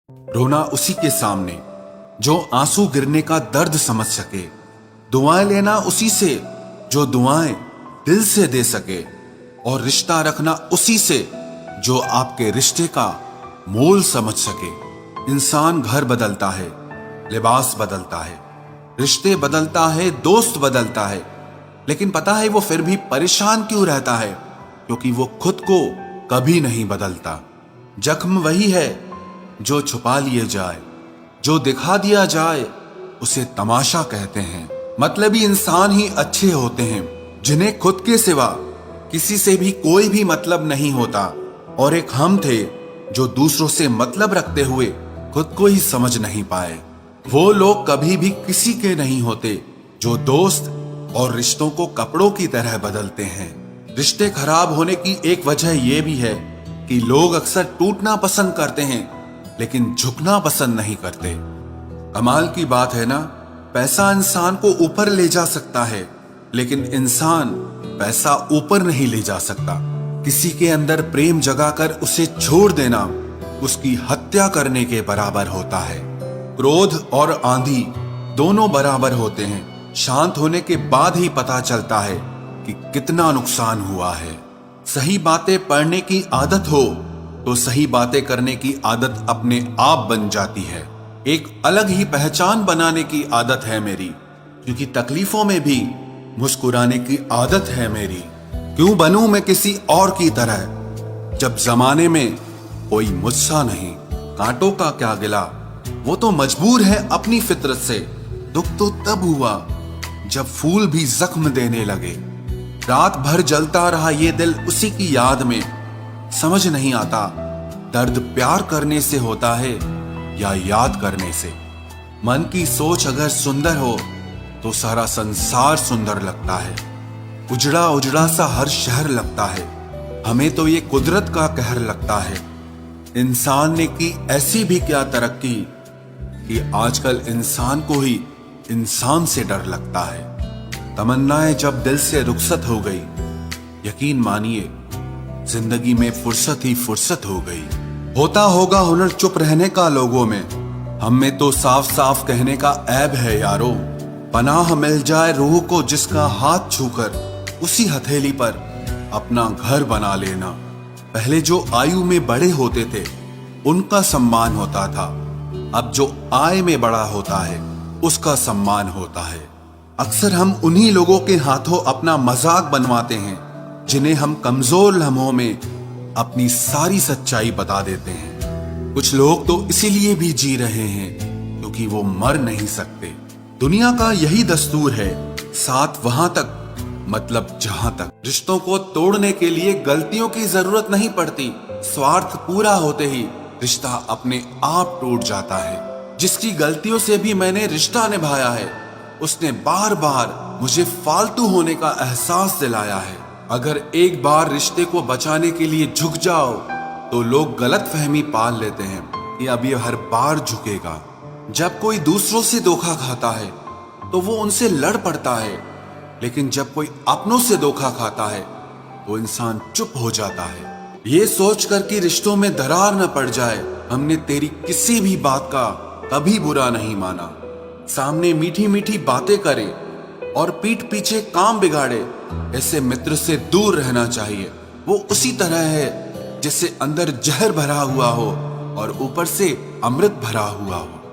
रोना उसी के सामने जो आंसू गिरने का दर्द समझ सके, दुआएं लेना उसी से जो दुआएं दिल से दे सके, और रिश्ता रखना उसी से जो आपके रिश्ते का मोल समझ सके। इंसान घर बदलता है, लिबास बदलता है, रिश्ते बदलता है, दोस्त बदलता है, लेकिन पता है वो फिर भी परेशान क्यों रहता है? क्योंकि वो खुद को कभी नहीं बदलता। जख्म वही है जो छुपा लिए जाए, जो दिखा दिया जाए उसे तमाशा कहते हैं। मतलबी इंसान ही अच्छे होते हैं जिन्हें खुद के सिवा किसी से भी कोई भी मतलब नहीं होता। और एक हम थे जो दूसरों से मतलब रखते हुए खुद को ही समझ नहीं पाए। वो लोग कभी भी किसी के नहीं होते जो दोस्त और रिश्तों को कपड़ों की तरह बदलते हैं। रिश्ते खराब होने की एक वजह यह भी है कि लोग अक्सर टूटना पसंद करते हैं लेकिन झुकना पसंद नहीं करते। कमाल की बात है ना, पैसा इंसान को ऊपर ले जा सकता है लेकिन इंसान पैसा ऊपर नहीं ले जा सकता। किसी के अंदर प्रेम जगाकर उसे छोड़ देना उसकी हत्या करने के बराबर होता है। क्रोध और आंधी दोनों बराबर होते हैं। शांत होने के बाद ही पता चलता है कि कितना नुकसान हुआ है। सही बातें पढ़ने की आदत हो तो सही बातें करने की आदत अपने आप बन जाती है। एक अलग ही पहचान बनाने की आदत है मेरी, क्योंकि तकलीफों में भी मुस्कुराने की आदत है मेरी। क्यों बनूं मैं किसी और की तरह जब जमाने में कोई मुझसा नहीं। कांटों का क्या गिला, वो तो मजबूर है अपनी फितरत से। दुख तो तब हुआ जब फूल भी जख्म देने लगे। रात भर जलता रहा ये दिल उसी की याद में। समझ नहीं आता दर्द प्यार करने से होता है या याद करने से। मन की सोच अगर सुंदर हो तो सारा संसार सुंदर लगता है। उजड़ा उजड़ा सा हर शहर लगता है। हमें तो ये कुदरत का कहर लगता है। इंसान ने की ऐसी भी क्या तरक्की कि आजकल इंसान को ही इंसान से डर लगता है। तमन्नाएं जब दिल से रुखसत हो गई, यकीन मानिए जिंदगी में फुर्सत ही फुर्सत हो गई। होता होगा हुनर चुप रहने का लोगों में, हम में तो साफ साफ कहने का ऐब है यारो। पनाह मिल जाए रूह को जिसका हाथ छूकर उसी हथेली पर अपना घर बना लेना। पहले जो आयु में बड़े होते थे उनका सम्मान होता था, अब जो आय में बड़ा होता है उसका सम्मान होता है। अक्सर हम उन्हीं लोगों के हाथों अपना मजाक बनवाते हैं जिन्हें हम कमजोर लम्हों में अपनी सारी सच्चाई बता देते हैं। कुछ लोग तो इसीलिए भी जी रहे हैं क्योंकि वो मर नहीं सकते। दुनिया का यही दस्तूर है, साथ वहां तक मतलब जहां तक। रिश्तों को तोड़ने के लिए गलतियों की जरूरत नहीं पड़ती। स्वार्थ पूरा होते ही रिश्ता अपने आप टूट जाता है। जिसकी गलतियों से भी मैंने रिश्ता निभाया है उसने बार बार मुझे फालतू होने का एहसास दिलाया है। अगर एक बार रिश्ते को बचाने के लिए झुक जाओ तो लोग गलत फहमी पाल लेते हैं कि अब ये हर बार झुकेगा। जब कोई दूसरों से धोखा खाता है तो वो उनसे लड़ पड़ता है, लेकिन जब कोई अपनों से धोखा खाता है तो इंसान चुप हो जाता है। ये सोचकर कि रिश्तों में दरार न पड़ जाए, हमने तेरी किसी भी बात का कभी बुरा नहीं माना। सामने मीठी मीठी बातें करे और पीठ पीछे काम बिगाड़े, ऐसे मित्र से दूर रहना चाहिए। वो उसी तरह है जैसे अंदर जहर भरा हुआ हो और ऊपर से अमृत भरा हुआ हो।